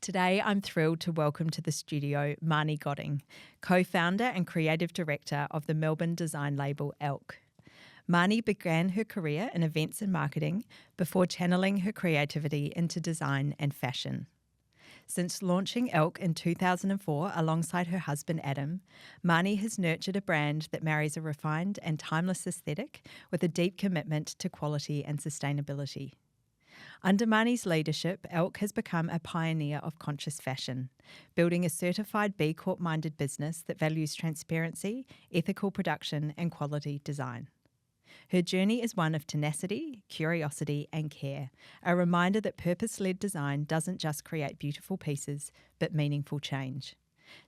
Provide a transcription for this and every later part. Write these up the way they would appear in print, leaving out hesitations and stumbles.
Today, I'm thrilled to welcome to the studio Marnie Goding, co-founder and creative director of the Melbourne design label Elk. Marnie began her career in events and marketing before channeling her creativity into design and fashion. Since launching Elk in 2004 alongside her husband Adam, Marnie has nurtured a brand that marries a refined and timeless aesthetic with a deep commitment to quality and sustainability. Under Marnie's leadership, Elk has become a pioneer of conscious fashion, building a certified B Corp-minded business that values transparency, ethical production and quality design. Her journey is one of tenacity, curiosity and care, a reminder that purpose-led design doesn't just create beautiful pieces, but meaningful change.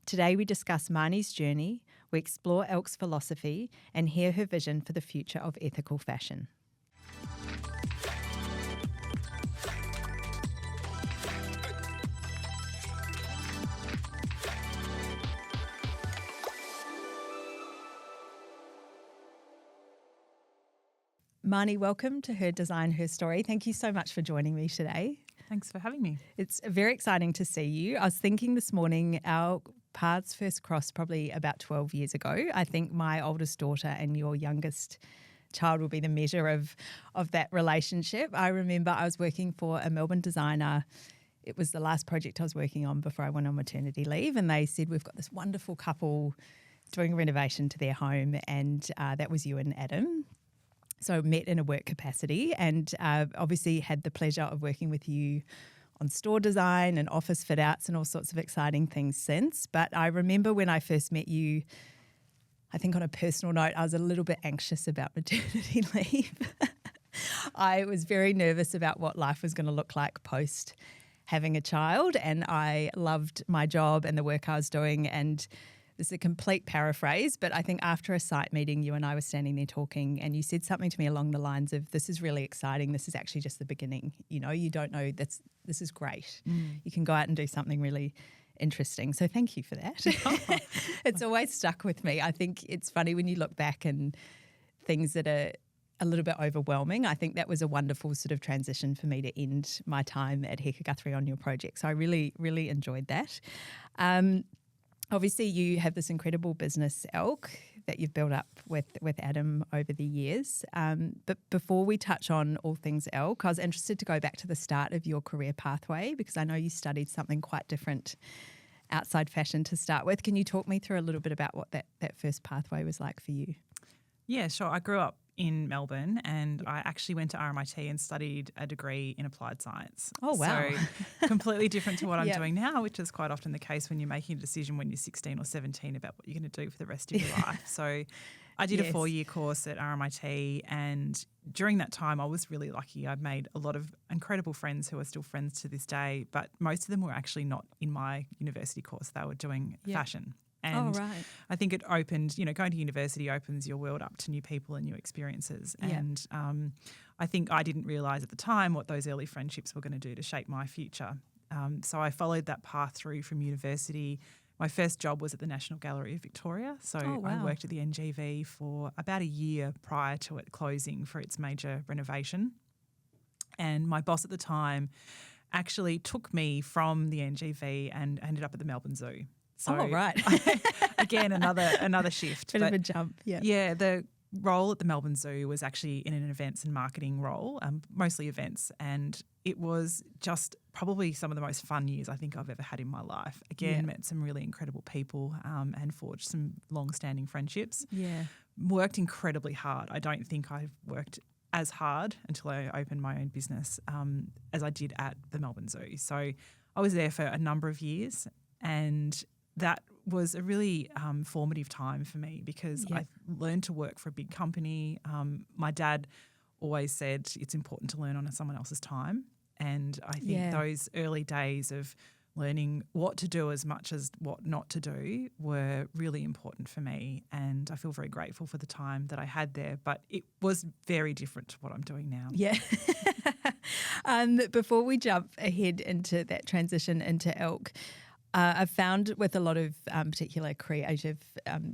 Today we discuss Marnie's journey, we explore Elk's philosophy and hear her vision for the future of ethical fashion. Marnie, welcome to Her Design, Her Story. Thank you so much for joining me today. Thanks for having me. It's very exciting to see you. I was thinking this morning, our paths first crossed probably about 12 years ago. I think my oldest daughter and your youngest child will be the measure of that relationship. I remember I was working for a Melbourne designer. It was the last project I was working on before I went on maternity leave, and they said, we've got this wonderful couple doing a renovation to their home, and that was you and Adam. So met in a work capacity and obviously had the pleasure of working with you on store design and office fit outs and all sorts of exciting things since. But I remember when I first met you, I think on a personal note, I was a little bit anxious about maternity leave. I was very nervous about what life was going to look like post having a child, and I loved my job and the work I was doing. And this is a complete paraphrase, but I think after a site meeting, you and I were standing there talking and you said something to me along the lines of, this is really exciting. This is actually just the beginning. You know, you don't know, this is great. You can go out and do something really interesting. So thank you for that. It's always stuck with me. I think it's funny when you look back and things that are a little bit overwhelming. I think that was a wonderful sort of transition for me to end my time at Heka Guthrie on your project. So I really, really enjoyed that. Obviously, you have this incredible business, Elk, that you've built up with Adam over the years. But before we touch on all things Elk, I was interested to go back to the start of your career pathway because I know you studied something quite different outside fashion to start with. Can you talk me through a little bit about what that first pathway was like for you? Yeah, sure. I grew up in Melbourne and I actually went to RMIT and studied a degree in applied science. Oh, wow. So completely different to what I'm doing now, which is quite often the case when you're making a decision when you're 16 or 17 about what you're going to do for the rest of your life. So I did a 4-year course at RMIT, and during that time I was really lucky. I've made a lot of incredible friends who are still friends to this day, but most of them were actually not in my university course. They were doing fashion. And I think it opened, going to university opens your world up to new people and new experiences. Yeah. And I think I didn't realise at the time what those early friendships were going to do to shape my future. So I followed that path through from university. My first job was at the National Gallery of Victoria. So I worked at the NGV for about a year prior to it closing for its major renovation. And my boss at the time actually took me from the NGV and ended up at the Melbourne Zoo. So again, another shift. Bit of a jump, yeah. Yeah, the role at the Melbourne Zoo was actually in an events and marketing role, mostly events, and it was just probably some of the most fun years I think I've ever had in my life. Again, met some really incredible people and forged some long-standing friendships. Yeah. Worked incredibly hard. I don't think I've worked as hard until I opened my own business as I did at the Melbourne Zoo. So I was there for a number of years, and that was a really formative time for me because I learned to work for a big company. My dad always said it's important to learn on someone else's time. And I think those early days of learning what to do as much as what not to do were really important for me. And I feel very grateful for the time that I had there. But it was very different to what I'm doing now. Yeah. Before we jump ahead into that transition into Elk, I've found with a lot of particular creative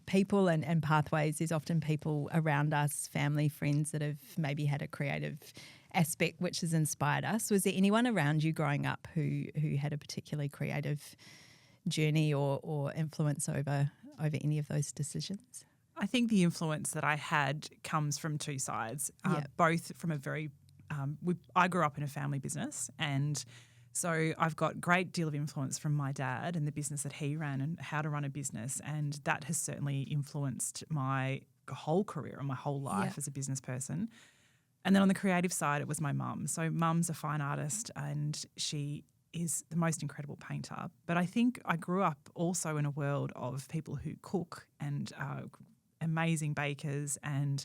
people and pathways, there's often people around us, family, friends that have maybe had a creative aspect which has inspired us. Was there anyone around you growing up who had a particularly creative journey or influence over any of those decisions? I think the influence that I had comes from two sides, both from a very I grew up in a family business, and so I've got a great deal of influence from my dad and the business that he ran and how to run a business, and that has certainly influenced my whole career and my whole life as a business person. And then on the creative side, it was my mum. So mum's a fine artist and she is the most incredible painter. But I think I grew up also in a world of people who cook and amazing bakers, and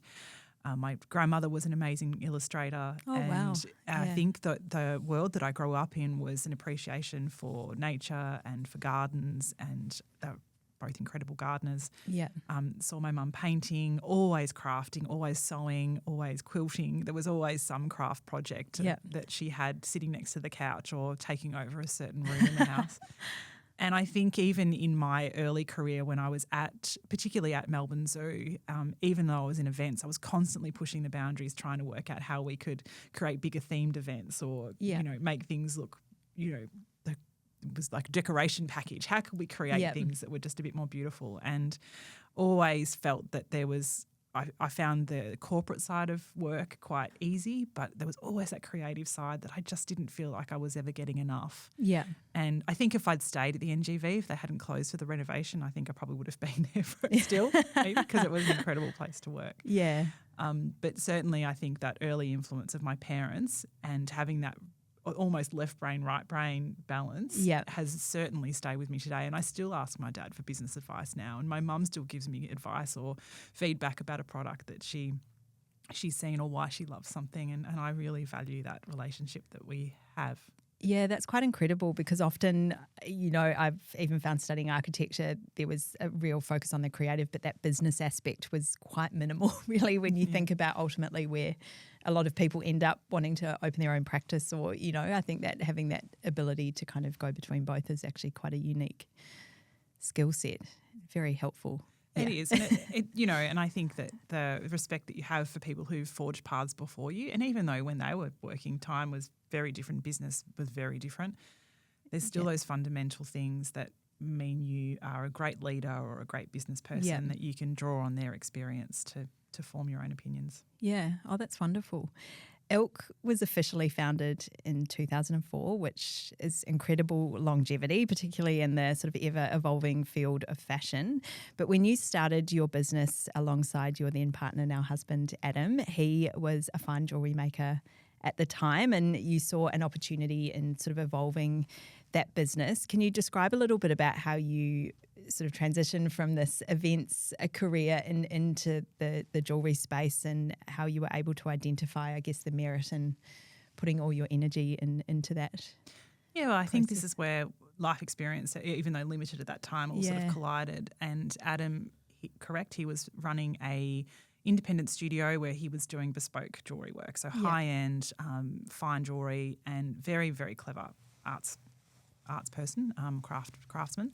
my grandmother was an amazing illustrator. Oh, and wow. I think that the world that I grew up in was an appreciation for nature and for gardens, and they're both incredible gardeners. Yeah. Saw my mum painting, always crafting, always sewing, always quilting. There was always some craft project that she had sitting next to the couch or taking over a certain room in the house. And I think even in my early career when I was particularly at Melbourne Zoo, even though I was in events, I was constantly pushing the boundaries, trying to work out how we could create bigger themed events or, make things look, it was like a decoration package. How could we create things that were just a bit more beautiful? And always felt that there was, I found the corporate side of work quite easy, but there was always that creative side that I just didn't feel like I was ever getting enough. Yeah. And I think if I'd stayed at the NGV, if they hadn't closed for the renovation, I think I probably would have been there for it still, maybe, because it was an incredible place to work. Yeah. But certainly I think that early influence of my parents and having that almost left brain, right brain balance has certainly stayed with me today. And I still ask my dad for business advice now. And my mum still gives me advice or feedback about a product that she's seen or why she loves something. And I really value that relationship that we have. Yeah, that's quite incredible because often, I've even found studying architecture, there was a real focus on the creative, but that business aspect was quite minimal really when you think about ultimately where a lot of people end up wanting to open their own practice or, I think that having that ability to kind of go between both is actually quite a unique skill set. Very helpful. It is. And and I think that the respect that you have for people who've forged paths before you, and even though when they were working, time was very different, business was very different, there's still those fundamental things that mean you are a great leader or a great business person that you can draw on their experience to form your own opinions. Yeah. Oh, that's wonderful. Ilk was officially founded in 2004, which is incredible longevity, particularly in the sort of ever-evolving field of fashion. But when you started your business alongside your then partner, now husband, Adam, he was a fine jewellery maker at the time, and you saw an opportunity in sort of evolving that business. Can you describe a little bit about how you sort of transitioned from this events career into the jewellery space and how you were able to identify, I guess, the merit in putting all your energy into that? Yeah, well, I think this is where life experience, even though limited at that time, all sort of collided. And Adam, he was running a independent studio where he was doing bespoke jewellery work, so high-end, fine jewellery, and very, very clever arts person, craftsman.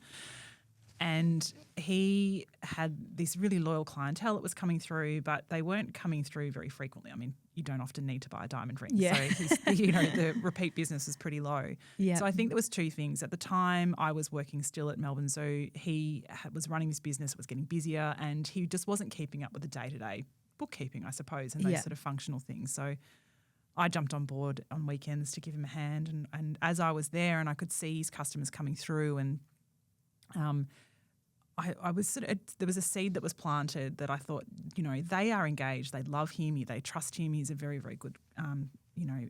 And he had this really loyal clientele that was coming through, but they weren't coming through very frequently. I mean, you don't often need to buy a diamond ring. Yeah. So the repeat business was pretty low. Yeah. So I think there was two things. At the time, I was working still at Melbourne Zoo. He was running this business, it was getting busier, and he just wasn't keeping up with the day-to-day bookkeeping, I suppose, and those sort of functional things. So I jumped on board on weekends to give him a hand. And as I was there and I could see his customers coming through, and I was there was a seed that was planted that I thought, they are engaged, they love him, they trust him, he's a very, very good,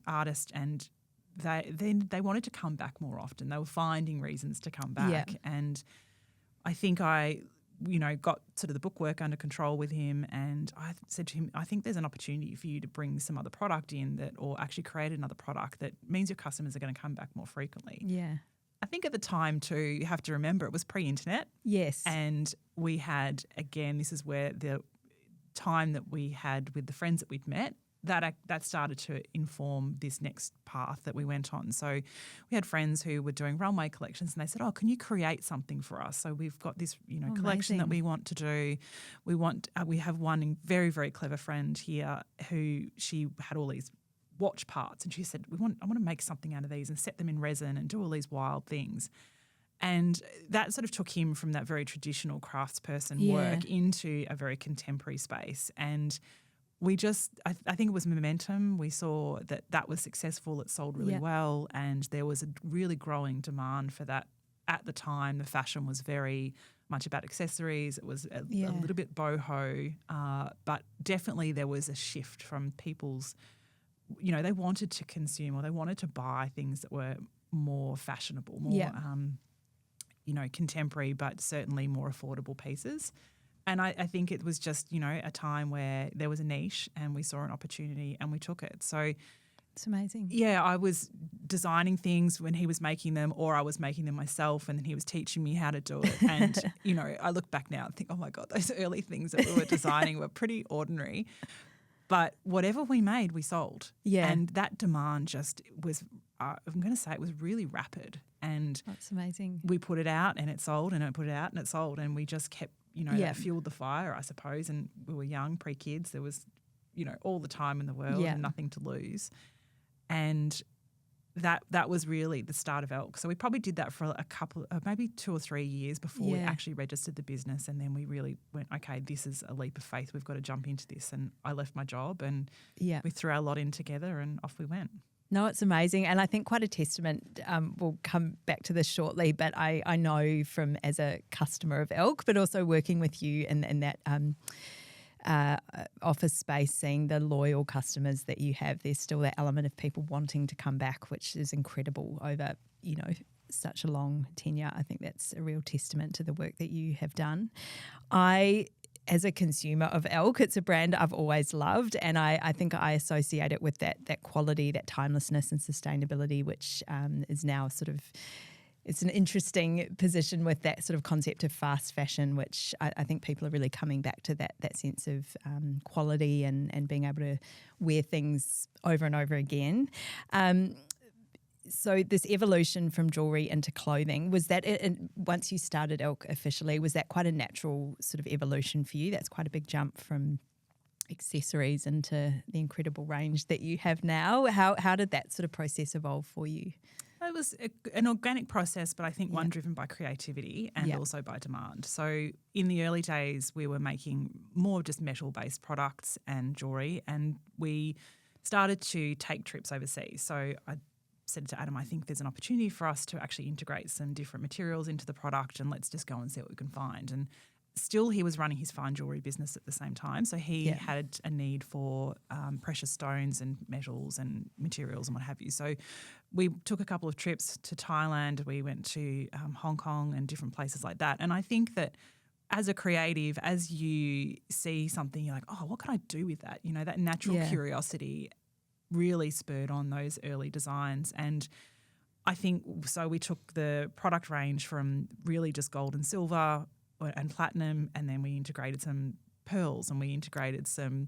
artist, and they wanted to come back more often. They were finding reasons to come back. And I think I got sort of the bookwork under control with him, and I said to him, I think there's an opportunity for you to bring some other product in or actually create another product that means your customers are going to come back more frequently. Yeah. I think at the time too, you have to remember it was pre-internet. Yes. And we had, again, this is where the time that we had with the friends that we'd met, that started to inform this next path that we went on. So we had friends who were doing runway collections, and they said, can you create something for us? So we've got this, collection that we want to do. We have one very, very clever friend here who she had all these watch parts. And she said, I want to make something out of these and set them in resin and do all these wild things. And that sort of took him from that very traditional craftsperson work into a very contemporary space. And we just, I think it was momentum. We saw that was successful. It sold really well, and there was a really growing demand for that. At the time, the fashion was very much about accessories. It was a little bit boho, but definitely there was a shift from people's, they wanted to consume or they wanted to buy things that were more fashionable, more contemporary, but certainly more affordable pieces. And I think it was just, a time where there was a niche and we saw an opportunity and we took it. So it's amazing. Yeah, I was designing things when he was making them, or I was making them myself, and then he was teaching me how to do it. And, I look back now and think, oh my God, those early things that we were designing were pretty ordinary. But whatever we made, we sold. Yeah. And that demand just was, I'm going to say it was really rapid. And that's amazing. We put it out and it sold, and I put it out and it sold, and we just kept, that fueled the fire, I suppose. And we were young, pre-kids. There was, all the time in the world and nothing to lose. And that was really the start of Elk. So we probably did that for a couple, maybe 2 or 3 years before we actually registered the business. And then we really went, okay, this is a leap of faith. We've got to jump into this. And I left my job and we threw our lot in together and off we went. No, it's amazing. And I think quite a testament, we'll come back to this shortly, but I know from as a customer of Elk, but also working with you in that office space, seeing the loyal customers that you have, there's still that element of people wanting to come back, which is incredible over, such a long tenure. I think that's a real testament to the work that you have done. As a consumer of Elk, it's a brand I've always loved, and I think I associate it with that quality, that timelessness and sustainability, which is now sort of, it's an interesting position with that sort of concept of fast fashion, which I think people are really coming back to that sense of quality and being able to wear things over and over again. So this evolution from jewellery into clothing, was that once you started Elk officially, was that quite a natural sort of evolution for you? That's quite a big jump from accessories into the incredible range that you have now. How did that sort of process evolve for you? It was an organic process, but I think one driven by creativity and also by demand. So in the early days, we were making more just metal-based products and jewellery, and we started to take trips overseas. So I said to Adam, I think there's an opportunity for us to actually integrate some different materials into the product, and let's just go and see what we can find. And still he was running his fine jewellery business at the same time. So he had a need for precious stones and metals and materials and what have you. So we took a couple of trips to Thailand. We went to Hong Kong and different places like that. And I think that as a creative, as you see something, you're like, oh, what can I do with that? That natural curiosity really spurred on those early designs. And I think so we took the product range from really just gold and silver and platinum, and then we integrated some pearls and we integrated some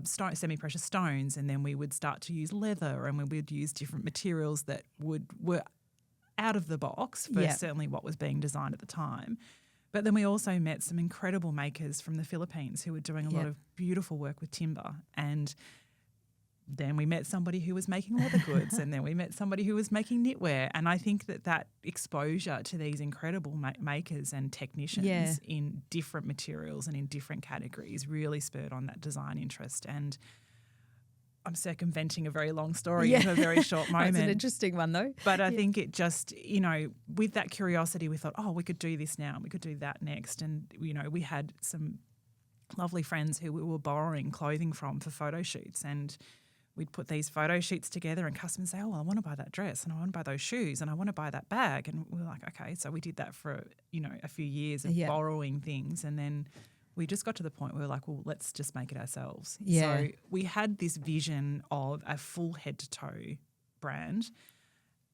semi-precious stones, and then we would start to use leather, and we would use different materials that were out of the box for certainly what was being designed at the time. But then we also met some incredible makers from the Philippines who were doing a lot of beautiful work with timber, and then we met somebody who was making leather goods, and then we met somebody who was making knitwear. And I think that exposure to these incredible makers and technicians in different materials and in different categories really spurred on that design interest. And I'm circumventing a very long story into a very short moment. It's an interesting one though. But I think it just, with that curiosity, we thought, oh, we could do this now and we could do that next. And, we had some lovely friends who we were borrowing clothing from for photo shoots, and we'd put these photo shoots together and customers say, oh, well, I want to buy that dress and I want to buy those shoes and I want to buy that bag. And we were like, okay. So we did that for, a few years of borrowing things. And then we just got to the point where we were like, well, let's just make it ourselves. Yeah. So we had this vision of a full head to toe brand,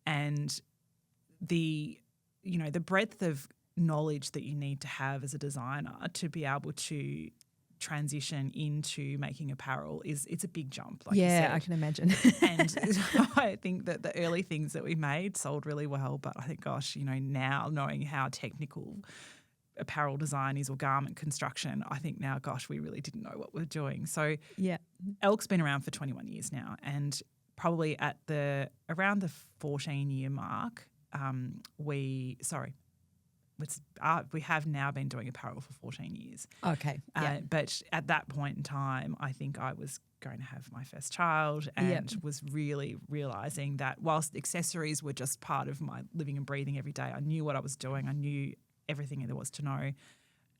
and the breadth of knowledge that you need to have as a designer to be able to transition into making apparel it's a big jump, like you said. I can imagine. And I think that the early things that we made sold really well, but I think, gosh, now knowing how technical apparel design is, or garment construction, I think now, gosh, we really didn't know what we're doing. So Elk's been around for 21 years now, and probably at around the 14-year mark, we have now been doing apparel for 14 years. Okay. Yeah. But at that point in time, I think I was going to have my first child and was really realising that whilst accessories were just part of my living and breathing every day, I knew what I was doing. I knew everything there was to know.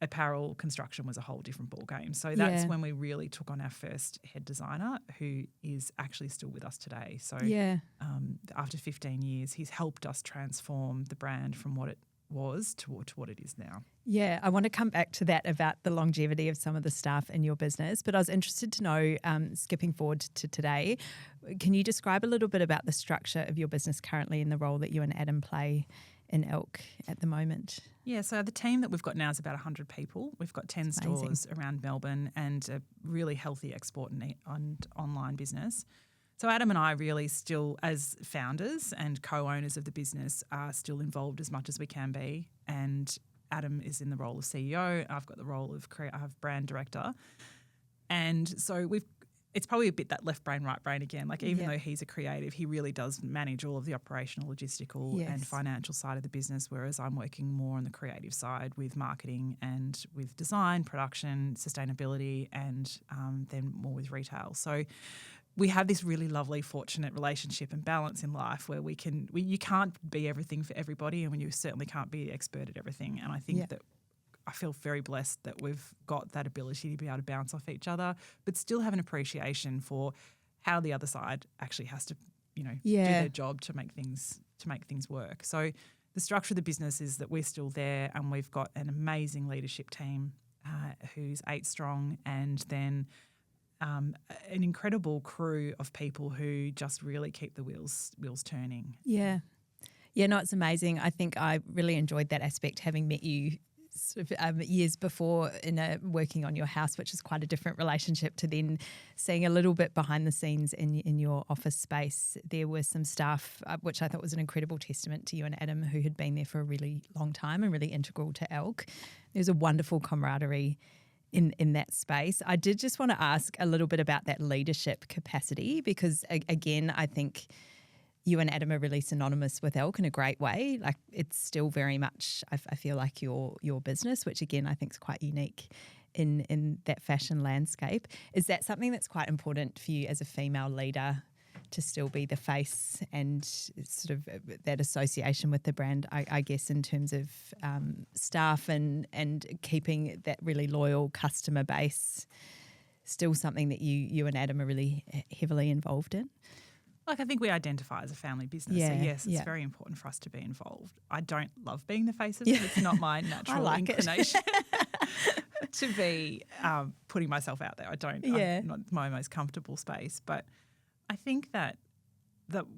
Apparel construction was a whole different ballgame. So that's when we really took on our first head designer, who is actually still with us today. So after 15 years, he's helped us transform the brand from what it was to what it is now. Yeah, I want to come back to that about the longevity of some of the staff in your business, but I was interested to know, skipping forward to today, can you describe a little bit about the structure of your business currently and the role that you and Adam play in Elk at the moment? Yeah, so the team that we've got now is about 100 people. We've got 10 stores around Melbourne and a really healthy export and online business. So Adam and I really still, as founders and co-owners of the business, are still involved as much as we can be. And Adam is in the role of CEO. I've got the role of brand director. And so it's probably a bit that left brain, right brain again. Like even though he's a creative, he really does manage all of the operational, logistical and financial side of the business, whereas I'm working more on the creative side with marketing and with design, production, sustainability, and then more with retail. So we have this really lovely, fortunate relationship and balance in life where you can't be everything for everybody, and you certainly can't be expert at everything. And I think that I feel very blessed that we've got that ability to be able to bounce off each other, but still have an appreciation for how the other side actually has to, do their job to make things work. So the structure of the business is that we're still there, and we've got an amazing leadership team who's 8 strong, and then an incredible crew of people who just really keep the wheels turning. Yeah. Yeah, no, it's amazing. I think I really enjoyed that aspect, having met you sort of, years before working on your house, which is quite a different relationship to then seeing a little bit behind the scenes in your office space. There were some staff, which I thought was an incredible testament to you and Adam, who had been there for a really long time and really integral to Elk. There's a wonderful camaraderie in that space. I did just want to ask a little bit about that leadership capacity, because again, I think you and Adam are really synonymous with Elk in a great way. Like it's still very much, I feel like your business, which again I think is quite unique in that fashion landscape. Is that something that's quite important for you as a female leader, to still be the face and sort of that association with the brand, I guess, in terms of staff and keeping that really loyal customer base, still something that you and Adam are really heavily involved in? Like I think we identify as a family business. So yes, it's very important for us to be involved. I don't love being the face of it. It's not my natural inclination to be putting myself out there. I don't. I'm not my most comfortable space. But I think that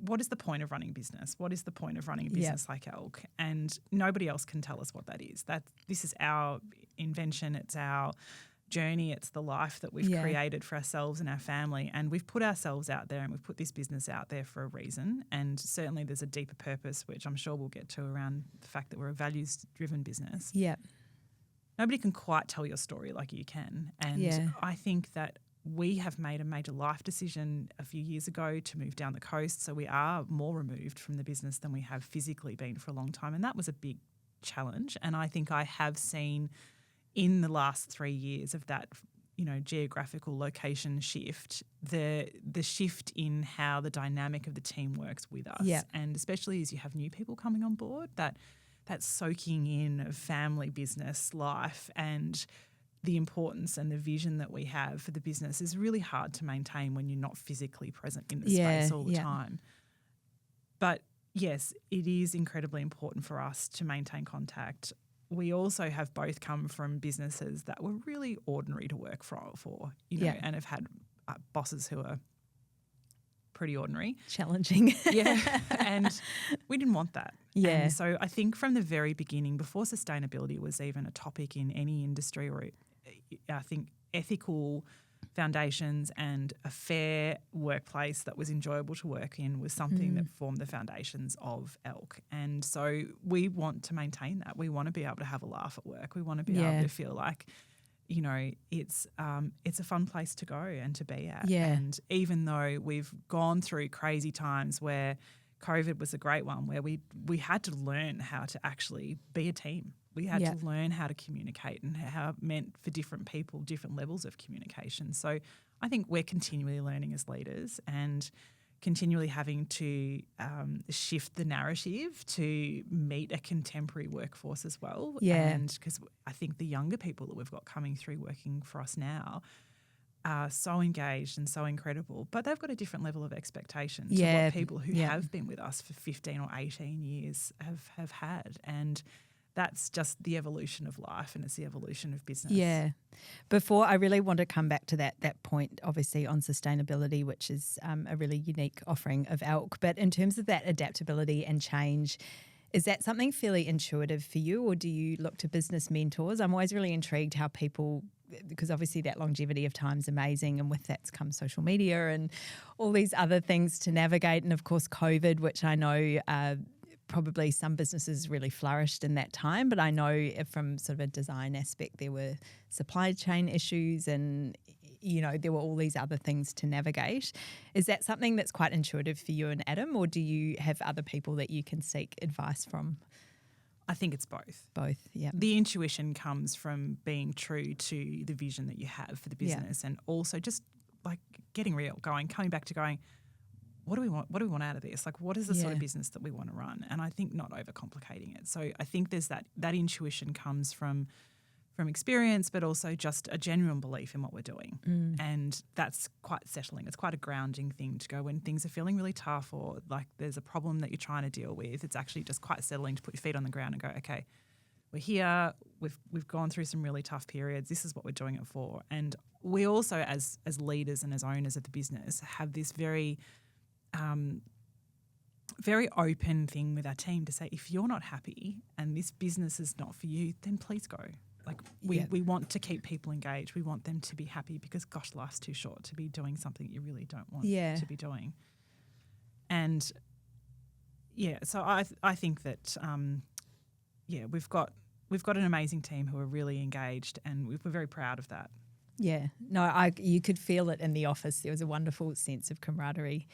what is the point of running business? What is the point of running a business like Elk? And nobody else can tell us what that is. This is our invention. It's our journey. It's the life that we've created for ourselves and our family. And we've put ourselves out there, and we've put this business out there for a reason. And certainly there's a deeper purpose, which I'm sure we'll get to, around the fact that we're a values-driven business. Yeah. Nobody can quite tell your story like you can. And I think that we have made a major life decision a few years ago to move down the coast. So we are more removed from the business than we have physically been for a long time. And that was a big challenge. And I think I have seen in the last 3 years of that, geographical location shift, the shift in how the dynamic of the team works with us. Yeah. And especially as you have new people coming on board, that soaking in of family business life and the importance and the vision that we have for the business is really hard to maintain when you're not physically present in the space all the time. But yes, it is incredibly important for us to maintain contact. We also have both come from businesses that were really ordinary to work for, and have had bosses who are pretty ordinary. Challenging. And we didn't want that. Yeah. And so I think from the very beginning, before sustainability was even a topic in any industry, or I think ethical foundations and a fair workplace that was enjoyable to work in was something that formed the foundations of Elk. And so we want to maintain that. We want to be able to have a laugh at work. We want to be able to feel like you know, it's a fun place to go and to be at. Yeah. And even though we've gone through crazy times where COVID was a great one, where we had to learn how to actually be a team. We had to learn how to communicate and how it meant for different people, different levels of communication. So I think we're continually learning as leaders and continually having to shift the narrative to meet a contemporary workforce as well. Yeah. And because I think the younger people that we've got coming through working for us now are so engaged and so incredible, but they've got a different level of expectation to what people who have been with us for 15 or 18 years have had. And that's just the evolution of life, and it's the evolution of business. Yeah. Before, I really want to come back to that point, obviously, on sustainability, which is a really unique offering of ALK. But in terms of that adaptability and change, is that something fairly intuitive for you, or do you look to business mentors? I'm always really intrigued how people, because obviously that longevity of time is amazing, and with that comes social media and all these other things to navigate, and of course COVID, which I know probably some businesses really flourished in that time, but I know from sort of a design aspect there were supply chain issues and, you know, there were all these other things to navigate. Is that something that's quite intuitive for you and Adam, or do you have other people that you can seek advice from? I think it's both. Both, yeah. The intuition comes from being true to the vision that you have for the business, and also just like getting real, coming back to going, what do we want? What do we want out of this? Like, what is the sort of business that we want to run? And I think not overcomplicating it. So I think there's that intuition comes from experience, but also just a genuine belief in what we're doing. And that's quite settling. It's quite a grounding thing to go when things are feeling really tough, or like there's a problem that you're trying to deal with. It's actually just quite settling to put your feet on the ground and go, okay, we're here. We've gone through some really tough periods. This is what we're doing it for. And we also, as leaders and as owners of the business, have this very open thing with our team to say, if you're not happy and this business is not for you, then please go. Like we want to keep people engaged. We want them to be happy because, gosh, life's too short to be doing something you really don't want to be doing. And so I think that we've got an amazing team who are really engaged, and we're very proud of that. Yeah, no, you could feel it in the office. There was a wonderful sense of camaraderie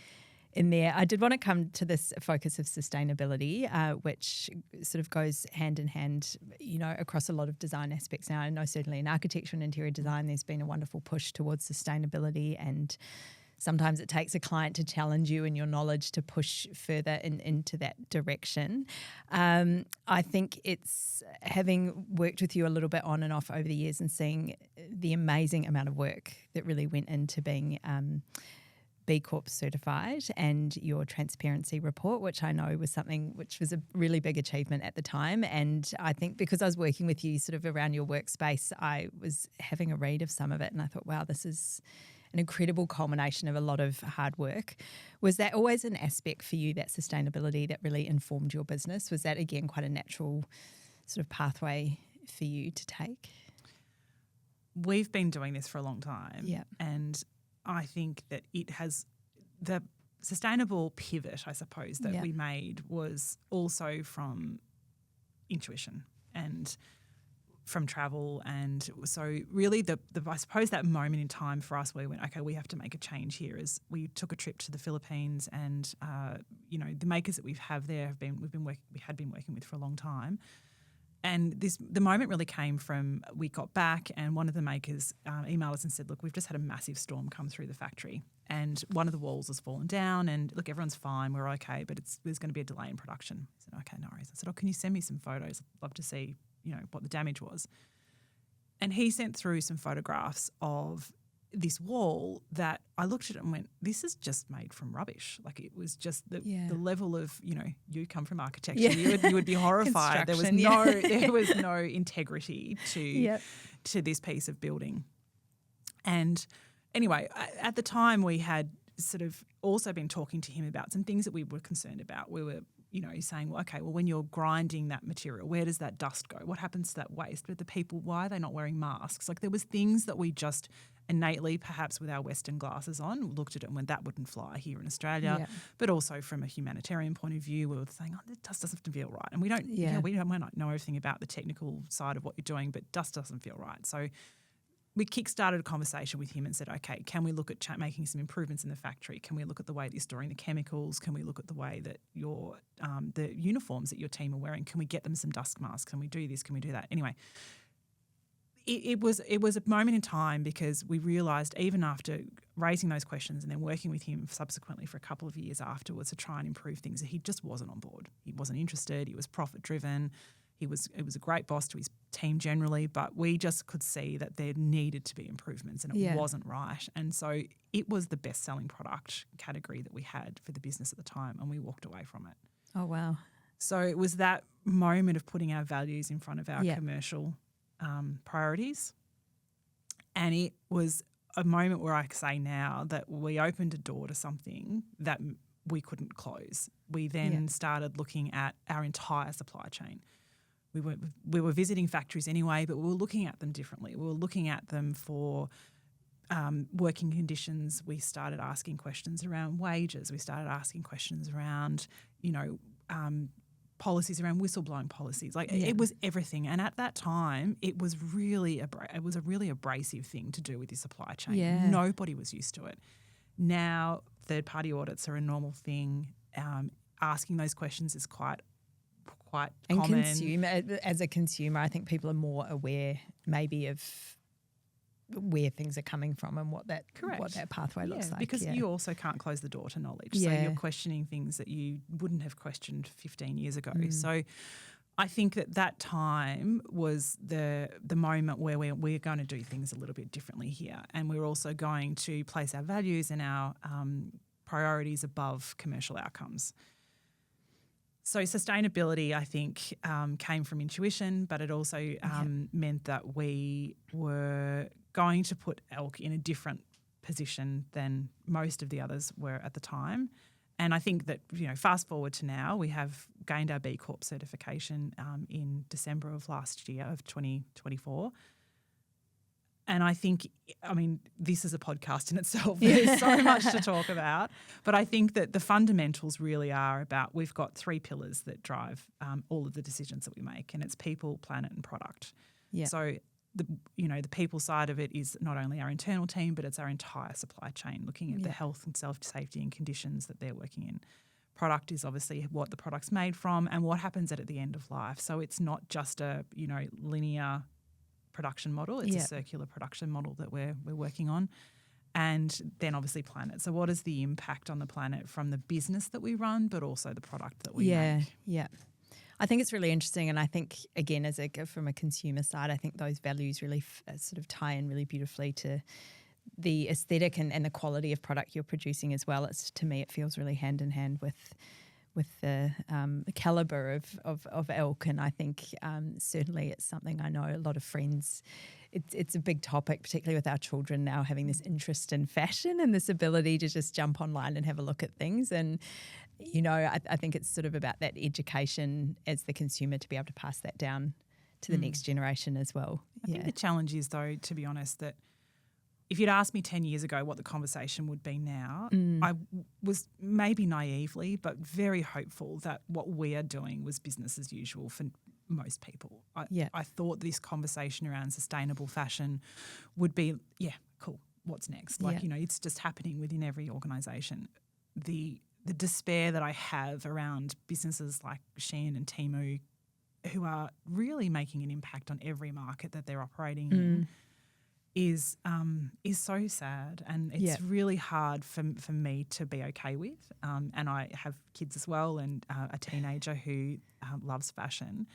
in there. I did want to come to this focus of sustainability, which sort of goes hand in hand, you know, across a lot of design aspects now. I know certainly in architecture and interior design there's been a wonderful push towards sustainability, and sometimes it takes a client to challenge you and your knowledge to push further into that direction. I think it's having worked with you a little bit on and off over the years and seeing the amazing amount of work that really went into being B Corp certified, and your transparency report, which I know was something which was a really big achievement at the time. And I think because I was working with you sort of around your workspace, I was having a read of some of it and I thought, wow, this is an incredible culmination of a lot of hard work. Was that always an aspect for you, that sustainability that really informed your business? Was that, again, quite a natural sort of pathway for you to take? We've been doing this for a long time. Yeah. And I think that it has the sustainable pivot, I suppose, that we made was also from intuition and from travel. And so really I suppose that moment in time for us where we went, okay, we have to make a change here, is we took a trip to the Philippines, and the makers that we had been working with for a long time. And the moment really came from, we got back and one of the makers emailed us and said, look, we've just had a massive storm come through the factory and one of the walls has fallen down, and look, everyone's fine, we're okay, but there's going to be a delay in production. I said, okay, no worries. I said, can you send me some photos? I'd love to see, what the damage was. And he sent through some photographs of this wall that I looked at it and went, this is just made from rubbish. Like, it was just the level of, you come from architecture, you would be horrified. There was no integrity to this piece of building. And anyway, at the time we had sort of also been talking to him about some things that we were concerned about. We were, saying, well, okay, well, when you're grinding that material, where does that dust go? What happens to that waste? But the people, why are they not wearing masks? Like, there was things that we just innately, perhaps with our Western glasses on, looked at it and went, that wouldn't fly here in Australia. But also from a humanitarian point of view, we were saying, this dust doesn't feel right. And we don't, we might not know everything about the technical side of what you're doing, but dust doesn't feel right. So we kick-started a conversation with him and said, okay, can we look at making some improvements in the factory? Can we look at the way that you're storing the chemicals? Can we look at the way that your the uniforms that your team are wearing? Can we get them some dust masks? Can we do this? Can we do that? Anyway, it was a moment in time because we realised even after raising those questions and then working with him subsequently for a couple of years afterwards to try and improve things, that he just wasn't on board. He wasn't interested. He was profit-driven. It was a great boss to his team generally, but we just could see that there needed to be improvements and it wasn't right. And so it was the best-selling product category that we had for the business at the time, and we walked away from it. Oh, wow. So it was that moment of putting our values in front of our commercial priorities. And it was a moment where I say now that we opened a door to something that we couldn't close. We then started looking at our entire supply chain. We were visiting factories anyway, but we were looking at them differently. We were looking at them for working conditions. We started asking questions around wages. We started asking questions around, policies around whistleblowing policies. It was everything. And at that time, it was really a really abrasive thing to do with your supply chain. Yeah. Nobody was used to it. Now, third-party audits are a normal thing. Asking those questions is quite and common. As a consumer, I think people are more aware maybe of where things are coming from and what that pathway looks like. Because you also can't close the door to knowledge. So you're questioning things that you wouldn't have questioned 15 years ago. So I think that time was the moment where we're going to do things a little bit differently here, and we're also going to place our values and our priorities above commercial outcomes. So sustainability, I think, came from intuition, but it also meant that we were going to put elk in a different position than most of the others were at the time. And I think that, fast forward to now, we have gained our B Corp certification in December of last year, of 2024. And I think, this is a podcast in itself. There's so much to talk about. But I think that the fundamentals really are about, we've got 3 pillars that drive all of the decisions that we make, and it's people, planet and product. Yeah. So the people side of it is not only our internal team, but it's our entire supply chain, looking at the health and safety and conditions that they're working in. Product is obviously what the product's made from and what happens at the end of life. So it's not just a linear production model. It's a circular production model that we're working on. And then obviously planet. So what is the impact on the planet from the business that we run, but also the product that we make? Yeah. I think it's really interesting, and I think, again, from a consumer side, I think those values really sort of tie in really beautifully to the aesthetic and the quality of product you're producing as well. To me, it feels really hand in hand with the calibre of elk, and I think certainly it's something I know a lot of friends. It's a big topic, particularly with our children now having this interest in fashion and this ability to just jump online and have a look at things. And I think it's sort of about that education as the consumer to be able to pass that down to the next generation as well. I think the challenge is, though, to be honest, that if you'd asked me 10 years ago what the conversation would be now, I was maybe naively but very hopeful that what we are doing was business as usual for most people. I thought this conversation around sustainable fashion would be, cool, what's next? It's just happening within every organisation. The despair that I have around businesses like Shein and Temu, who are really making an impact on every market that they're operating in, is so sad, and it's really hard for me to be okay with. And I have kids as well, and a teenager who loves fashion,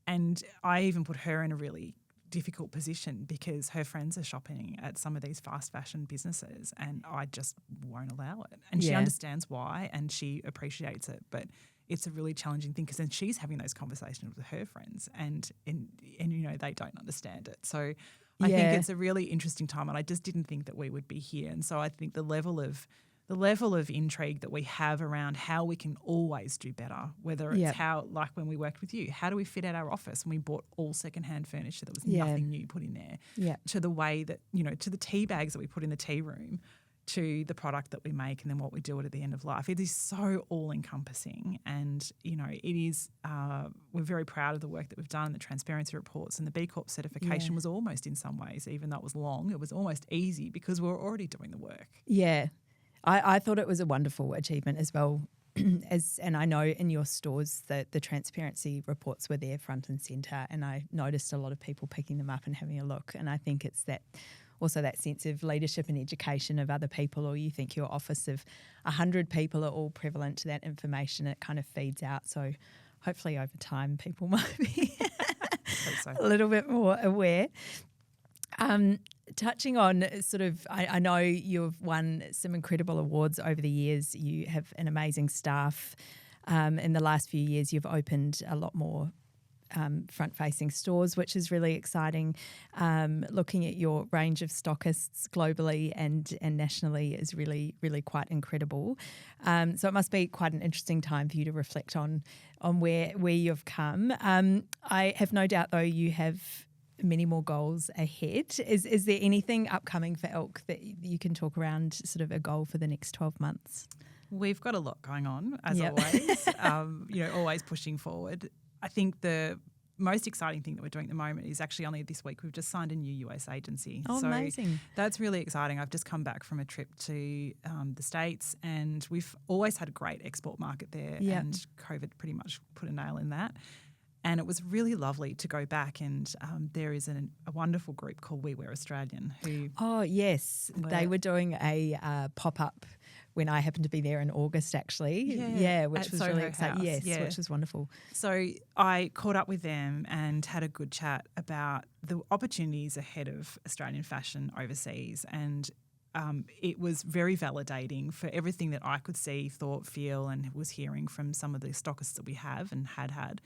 and I even put her in a really difficult position because her friends are shopping at some of these fast fashion businesses, and I just won't allow it. And she understands why, and she appreciates it, but it's a really challenging thing because then she's having those conversations with her friends, and they don't understand it. So I think it's a really interesting time, and I just didn't think that we would be here. And so I think the level of intrigue that we have around how we can always do better, whether it's how, like when we worked with you, how do we fit out our office and we bought all secondhand furniture, there was nothing new put in there, to the way that, to the tea bags that we put in the tea room. to the product that we make and then what we do at the end of life. It is so all-encompassing, and, it is we're very proud of the work that we've done, the transparency reports, and the B Corp certification was almost, in some ways, even though it was long, it was almost easy because we were already doing the work. Yeah. I thought it was a wonderful achievement as well. And I know in your stores that the transparency reports were there front and centre, and I noticed a lot of people picking them up and having a look. And I think it's that sense of leadership and education of other people, or you think your office of 100 people are all prevalent to that information, it kind of feeds out. So hopefully over time people might be a little bit more aware. Touching on sort of, I know you've won some incredible awards over the years. You have an amazing staff. In the last few years, you've opened a lot more front-facing stores, which is really exciting. Looking at your range of stockists globally and nationally is really, really quite incredible. So it must be quite an interesting time for you to reflect on where you've come. I have no doubt, though, you have many more goals ahead. Is there anything upcoming for Elk that you can talk around, sort of a goal for the next 12 months? We've got a lot going on, as always, always pushing forward. I think the most exciting thing that we're doing at the moment is actually only this week we've just signed a new US agency. Oh, so amazing. That's really exciting. I've just come back from a trip to the States, and we've always had a great export market there, and COVID pretty much put a nail in that. And it was really lovely to go back, and there is a wonderful group called We Wear Australian who... Oh, yes. They were doing a pop-up when I happened to be there in August, actually. Yeah, which was really exciting. Yes, which was wonderful. So I caught up with them and had a good chat about the opportunities ahead of Australian fashion overseas, and it was very validating for everything that I could see, thought, feel, and was hearing from some of the stockists that we have and had,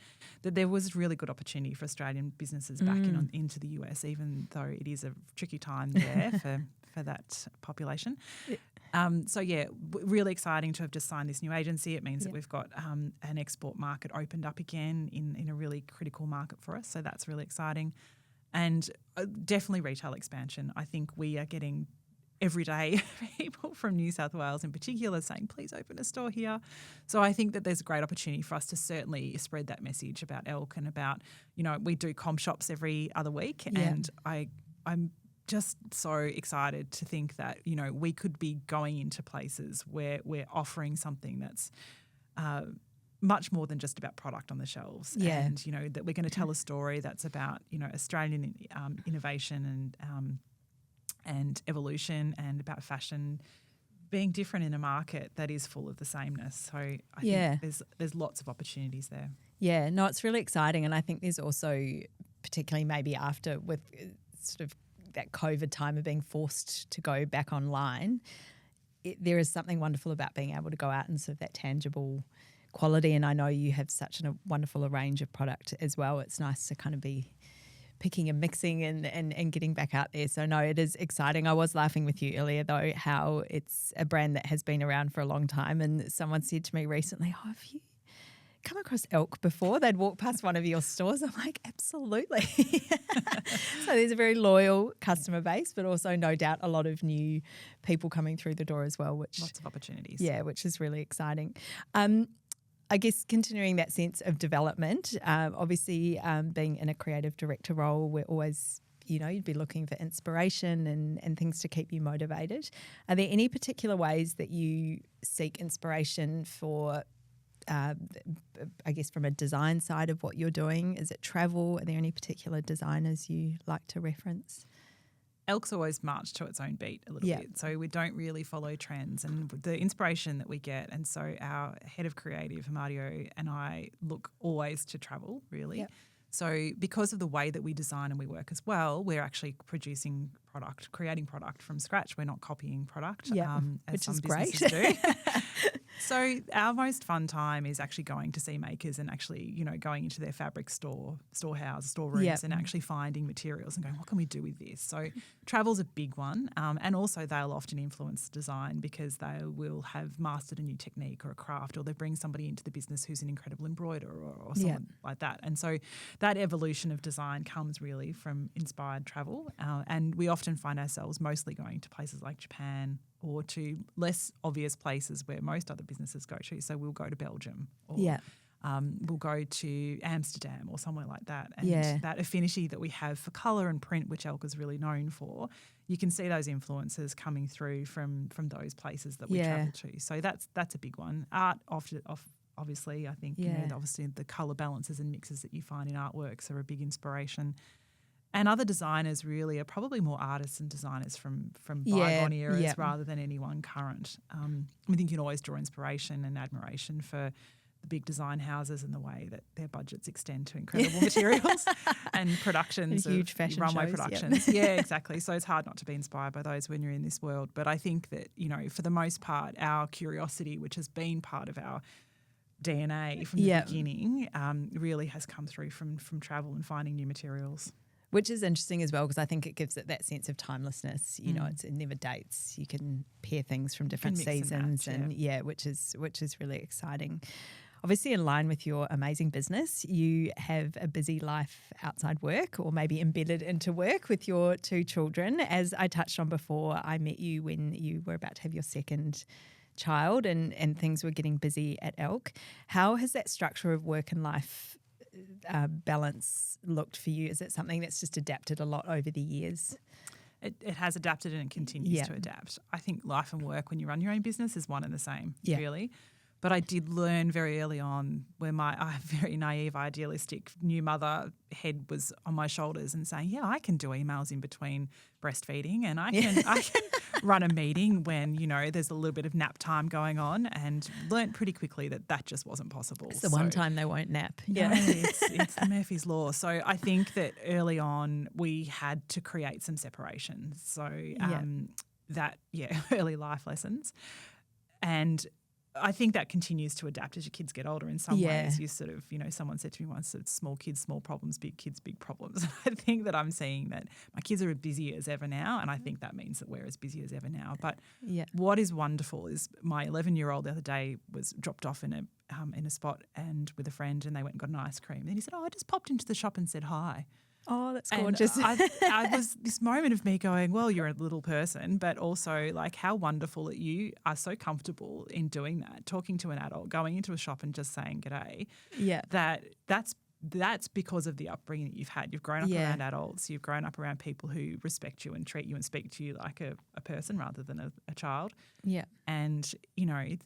that there was really good opportunity for Australian businesses back into the US, even though it is a tricky time there for that population. Really exciting to have just signed this new agency. It means that we've got an export market opened up again in a really critical market for us. So that's really exciting. And definitely retail expansion. I think we are getting everyday people from New South Wales in particular saying, please open a store here. So I think that there's a great opportunity for us to certainly spread that message about Elk and about, we do comp shops every other week. And I'm just so excited to think that, we could be going into places where we're offering something that's much more than just about product on the shelves. And, that we're going to tell a story that's about, Australian innovation and evolution, and about fashion being different in a market that is full of the sameness. So I think there's lots of opportunities there. Yeah, no, it's really exciting. And I think there's also, particularly maybe after with sort of that COVID time of being forced to go back online, there is something wonderful about being able to go out and sort of that tangible quality. And I know you have such a wonderful range of product as well. It's nice to kind of be picking and mixing and getting back out there. So no, it is exciting. I was laughing with you earlier though, how it's a brand that has been around for a long time, and someone said to me recently, oh, have you come across Elk before? They'd walk past one of your stores. I'm like, absolutely. So there's a very loyal customer base, but also no doubt a lot of new people coming through the door as well, which lots of opportunities. Yeah, which is really exciting. I guess continuing that sense of development, obviously being in a creative director role, we're always, you'd be looking for inspiration and things to keep you motivated. Are there any particular ways that you seek inspiration for, I guess, from a design side of what you're doing? Is it travel? Are there any particular designers you like to reference? Elk's always marched to its own beat a little bit, so we don't really follow trends, and the inspiration that we get, and so our head of creative, Mario, and I look always to travel, really. Yep. So because of the way that we design and we work as well, we're actually producing product, creating product from scratch. We're not copying product, as which some is businesses great. do. So our most fun time is actually going to see makers and actually, going into their fabric storerooms and actually finding materials and going, what can we do with this? So travel's a big one, and also they'll often influence design because they will have mastered a new technique or a craft, or they bring somebody into the business who's an incredible embroiderer or someone like that. And so that evolution of design comes really from inspired travel, and we often find ourselves mostly going to places like Japan, or to less obvious places where most other businesses go to. So we'll go to Belgium or we'll go to Amsterdam or somewhere like that. And that affinity that we have for colour and print, which Elk is really known for, you can see those influences coming through from those places that we travel to. So that's a big one. Art, obviously, I think, obviously the colour balances and mixes that you find in artworks are a big inspiration. And other designers really are probably more artists and designers from bygone eras rather than anyone current. I think you can always draw inspiration and admiration for the big design houses and the way that their budgets extend to incredible materials and productions and huge fashion runway shows, productions. Yeah, exactly. So it's hard not to be inspired by those when you're in this world. But I think that, for the most part, our curiosity, which has been part of our DNA from the beginning, really has come through from travel and finding new materials. Which is interesting as well, because I think it gives it that sense of timelessness. It never dates. You can pair things from different seasons, and which is really exciting. Obviously, in line with your amazing business, you have a busy life outside work, or maybe embedded into work with your 2 children. As I touched on before, I met you when you were about to have your second child, and things were getting busy at Elk. How has that structure of work and life balance looked for you? Is it something that's just adapted a lot over the years? It has adapted and it continues to adapt. I think life and work when you run your own business is one and the same, really. But I did learn very early on where my very naive, idealistic new mother head was on my shoulders and saying, I can do emails in between breastfeeding, and I can run a meeting when, there's a little bit of nap time going on, and learnt pretty quickly that just wasn't possible. It's the one time they won't nap. Yeah, it's the Murphy's Law. So I think that early on we had to create some separation. So early life lessons. And I think that continues to adapt as your kids get older in some ways. You sort of, someone said to me once, small kids, small problems, big kids, big problems. I think that I'm seeing that my kids are as busy as ever now, and I think that means that we're as busy as ever now. But what is wonderful is my 11-year-old the other day was dropped off in a spot and with a friend, and they went and got an ice cream. And he said, I just popped into the shop and said hi. Oh, that's gorgeous. And I was this moment of me going, well, you're a little person, but also like how wonderful that you are so comfortable in doing that, talking to an adult, going into a shop and just saying g'day. Yeah. That's because of the upbringing that you've had. You've grown up around adults. You've grown up around people who respect you and treat you and speak to you like a person rather than a child. Yeah. And,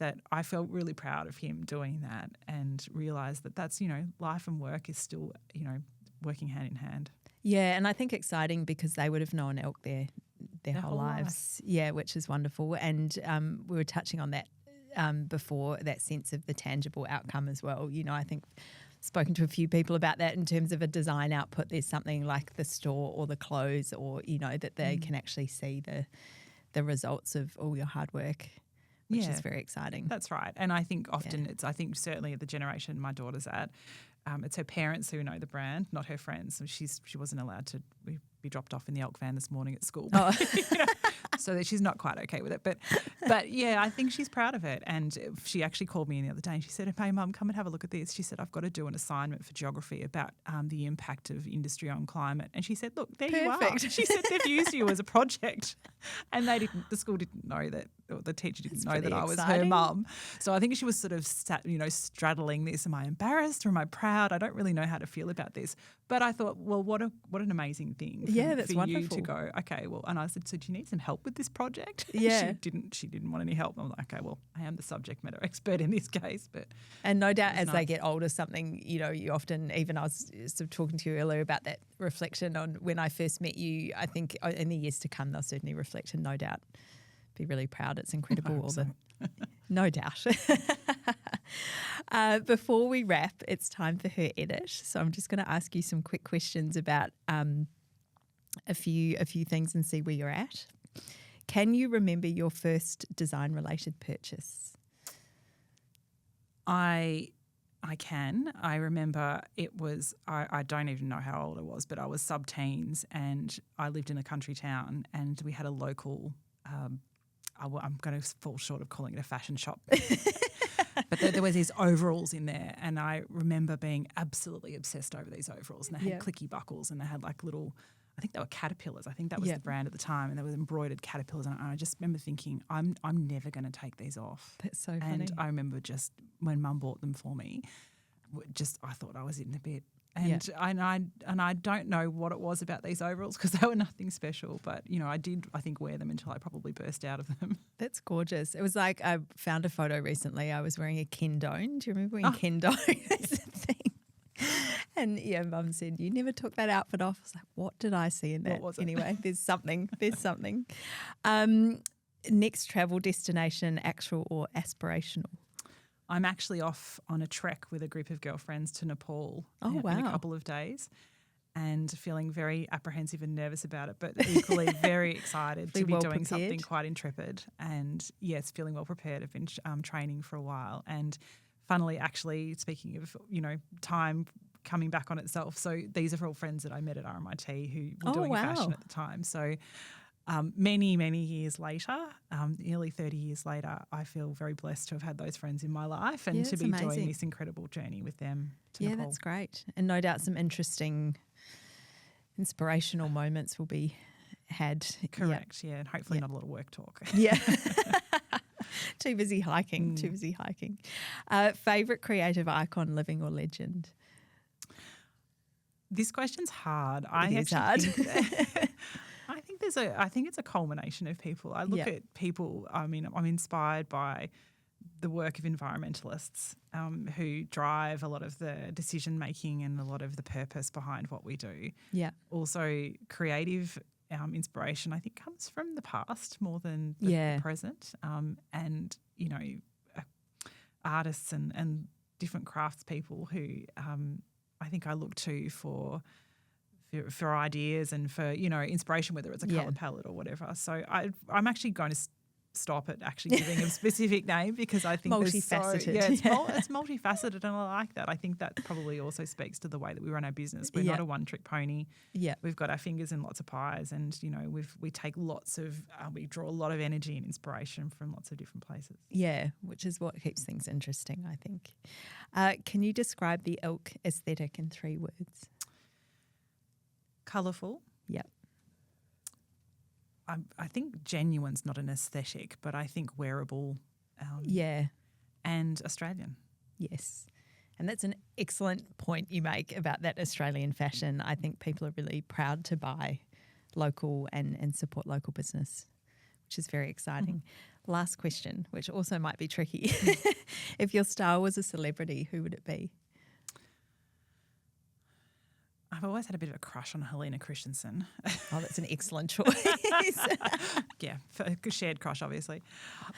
that I felt really proud of him doing that and realised that that's, life and work is still, working hand in hand. Yeah, and I think exciting because they would have known Elk their whole lives. Yeah, which is wonderful. And we were touching on that before, that sense of the tangible outcome as well. I think spoken to a few people about that in terms of a design output. There's something like the store or the clothes, or that they can actually see the results of all your hard work, which is very exciting. That's right. And I think often I think certainly the generation my daughter's at, it's her parents who know the brand, not her friends. So she wasn't allowed to be dropped off in the Elk van this morning at school. So that she's not quite okay with it. But yeah, I think she's proud of it. And she actually called me the other day and she said, hey, Mum, come and have a look at this. She said, I've got to do an assignment for geography about the impact of industry on climate. And she said, look, there you are. She said they've used you as a project. And the school didn't know that, or the teacher didn't know that I was her mum. So I think she was sort of straddling this. Am I embarrassed or am I proud? I don't really know how to feel about this. But I thought, well, what an amazing thing that's for wonderful. You to go, okay, well, and I said, so do you need some help with this project? Yeah. She didn't want any help. I'm like, okay, well, I am the subject matter expert in this case. And no doubt as they get older, something, you often, even I was sort of talking to you earlier about that reflection on when I first met you, I think in the years to come, they'll certainly reflect and no doubt be really proud. It's incredible. No doubt. Before we wrap, it's time for her edit. So I'm just going to ask you some quick questions about a few things and see where you're at. Can you remember your first design-related purchase? I can. I remember it was, I don't even know how old I was, but I was sub-teens and I lived in a country town and we had a local, I'm going to fall short of calling it a fashion shop. But there was these overalls in there and I remember being absolutely obsessed over these overalls and they had clicky buckles and they had like little I think they were caterpillars. I think that was the brand at the time, and there was embroidered caterpillars. And I just remember thinking, I'm never going to take these off. That's so funny. And I remember just when Mum bought them for me, I thought I was in a bit. And I don't know what it was about these overalls because they were nothing special, but I did wear them until I probably burst out of them. That's gorgeous. It was like I found a photo recently. I was wearing a kendone. Do you remember when kendone is a thing? And Mum said, "You never took that outfit off." I was like, "What did I see in that?" What was it? Anyway, there's something. Next travel destination, actual or aspirational? I'm actually off on a trek with a group of girlfriends to Nepal in a couple of days, and feeling very apprehensive and nervous about it, but equally very excited to be doing something quite intrepid. And yes, feeling well prepared. I've been training for a while, and funnily, actually, speaking of time coming back on itself. So these are all friends that I met at RMIT who were doing fashion at the time. So many, many years later, nearly 30 years later, I feel very blessed to have had those friends in my life and to be doing this incredible journey with them to Nepal. That's great. And no doubt some interesting, inspirational moments will be had. Correct, and hopefully not a lot of work talk. Yeah. Too busy hiking. Favourite creative icon, living or legend? This question's hard. It is hard. I think it's a culmination of people. I look at people. I mean, I'm inspired by the work of environmentalists who drive a lot of the decision making and a lot of the purpose behind what we do. Yeah. Also, creative inspiration I think comes from the past more than the present. And artists and different craftspeople who I think I look to for ideas and for inspiration, whether it's a colour palette or whatever. So I'm actually going to stop at actually giving a specific name because I think multifaceted. It's multifaceted, and I like that. I think that probably also speaks to the way that we run our business. We're not a one-trick pony. Yeah, we've got our fingers in lots of pies, and we take we draw a lot of energy and inspiration from lots of different places. Yeah, which is what keeps things interesting, I think. Can you describe the Ilk aesthetic in 3 words? Colourful. Yep. I think genuine's not an aesthetic, but I think wearable. And Australian. Yes. And that's an excellent point you make about that Australian fashion. I think people are really proud to buy local and support local business, which is very exciting. Mm-hmm. Last question, which also might be tricky. If your star was a celebrity, who would it be? I've always had a bit of a crush on Helena Christensen. Oh, that's an excellent choice. Yeah, a shared crush, obviously.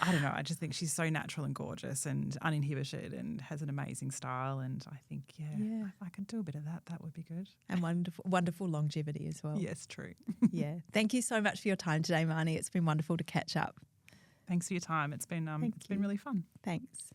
I don't know. I just think she's so natural and gorgeous and uninhibited and has an amazing style. And I think, if I could do a bit of that, that would be good. And wonderful longevity as well. Yes, true. Yeah. Thank you so much for your time today, Marnie. It's been wonderful to catch up. Thanks for your time. It's been really fun. Thanks.